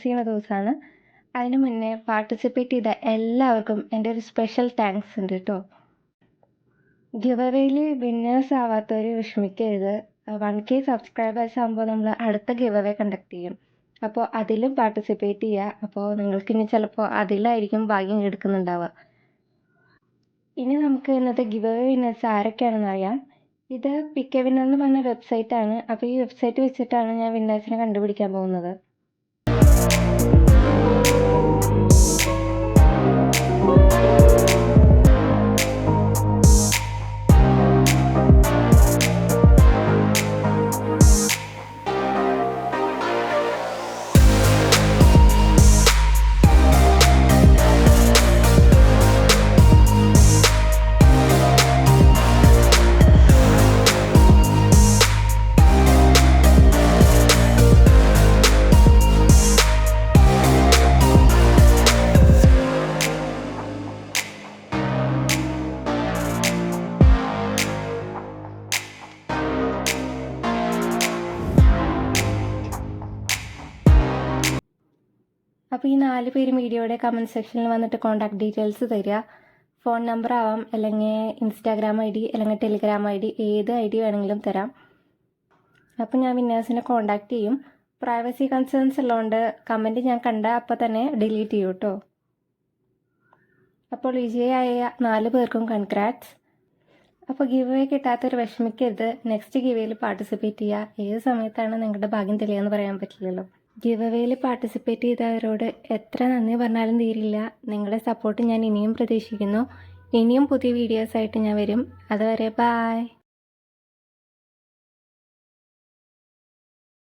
ചെയ്യുന്ന ദിവസമാണ്. അതിന് മുന്നേ പാർട്ടിസിപ്പേറ്റ് ചെയ്ത എല്ലാവർക്കും എൻ്റെ ഒരു സ്പെഷ്യൽ താങ്ക്സ് ഉണ്ട് കേട്ടോ. ഗിവ് അവേയിൽ വിന്നേഴ്സ് ആവാത്തവർ വിഷമിക്കരുത്. 1K സബ്സ്ക്രൈബേഴ്സ് ആകുമ്പോൾ നമ്മൾ അടുത്ത ഗിവ് അവേ കണ്ടക്ട് ചെയ്യും. അപ്പോൾ അതിലും പാർട്ടിസിപ്പേറ്റ് ചെയ്യുക. അപ്പോൾ നിങ്ങൾക്ക് ഇനി ചിലപ്പോൾ അതിലായിരിക്കും ഭാഗ്യം എടുക്കുന്നുണ്ടാവുക. ഇനി നമുക്ക് ഇന്നത്തെ ഗിവ് അവേ വിന്നേഴ്സ് ആരൊക്കെയാണെന്ന് അറിയാം. ഇത് പികെ വിന്നർ എന്ന് പറഞ്ഞ വെബ്സൈറ്റാണ്. അപ്പോൾ ഈ വെബ്സൈറ്റ് വെച്ചിട്ടാണ് ഞാൻ വിന്നേഴ്സിനെ കണ്ടുപിടിക്കാൻ പോകുന്നത്. അപ്പോൾ ഈ 4 പേരും വീഡിയോയുടെ കമൻറ്റ് സെക്ഷനിൽ വന്നിട്ട് കോൺടാക്ട് ഡീറ്റെയിൽസ് തരിക. ഫോൺ നമ്പർ ആവാം, അല്ലെങ്കിൽ ഇൻസ്റ്റാഗ്രാം ID, അല്ലെങ്കിൽ ടെലിഗ്രാം ID, ഏത് ID വേണമെങ്കിലും തരാം. അപ്പോൾ ഞാൻ വിന്നേഴ്സിനെ കോൺടാക്ട് ചെയ്യും. പ്രൈവസി കൺസേൺസ് ഉള്ളതുകൊണ്ട് കമൻറ്റ് ഞാൻ കണ്ട അപ്പോൾ തന്നെ ഡിലീറ്റ് ചെയ്യും കേട്ടോ. അപ്പോൾ വിജയായ 4 പേർക്കും കൺഗ്രാറ്റ്സ്. അപ്പോൾ ഗിവ് അവേ കിട്ടാത്തൊരു വിഷമിക്കരുത്. നെക്സ്റ്റ് ഗിവ് അവേയിൽ പാർട്ടിസിപ്പേറ്റ് ചെയ്യുക. ഏത് സമയത്താണ് നിങ്ങളുടെ ഭാഗ്യം തെളിയാന്ന് പറയാൻ പറ്റില്ലല്ലോ. ഗിവ് അവേയിൽ പാർട്ടിസിപ്പേറ്റ് ചെയ്തവരോട് എത്ര നന്ദി പറഞ്ഞാലും തീരില്ല. നിങ്ങളുടെ സപ്പോർട്ട് ഞാൻ ഇനിയും പ്രതീക്ഷിക്കുന്നു. ഇനിയും പുതിയ വീഡിയോസായിട്ട് ഞാൻ വരും. അതുവരെ ബൈ.